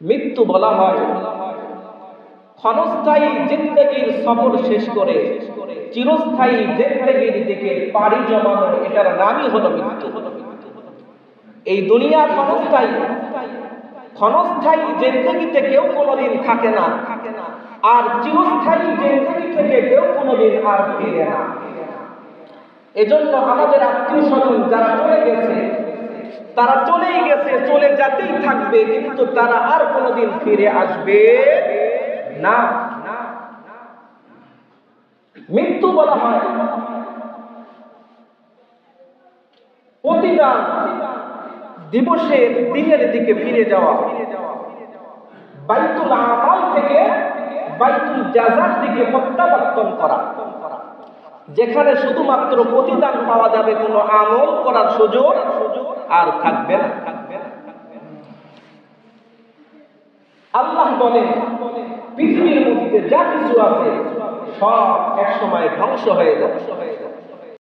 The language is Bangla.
মৃত্যু বলা হয় ক্ষণস্থায়ী জিন্দেগির সফর শেষ করে চিরস্থায়ী জিন্দেগির দিকে পাড়ি জমানো, এটার নামই হলো মৃত্যু। এই দুনিয়া ক্ষণস্থায়ী, ক্ষণস্থায়ী জিন্দেগিতে কেউ কোনোদিন থাকে না, আর চিরস্থায়ী জিন্দেগি থেকে কেউ কোনোদিন আর ফিরে না। এজন্য আমাদের আত্মীয় স্বজন যারা চলে গেছে, তারা চলেই গেছে, চলে যেতেই থাকবে, কিন্তু তারা আর কোনোদিন ফিরে আসবে না। মৃত্যু বলা হয় প্রতিদান দিবসের দিনের দিকে ফিরে যাওয়া, বাইতুল আমাল থেকে বাইতুল জাযার দিকে প্রত্যাবর্তন করা, যেখানে শুধুমাত্র প্রতিদান পাওয়া যাবে, কোনো আমল করার সুযোগ আর থাকবে না। আল্লাহ বলেন পৃথিবীর মধ্যে যা কিছু আছে সব এক সময় ধ্বংস হয়ে যাবে।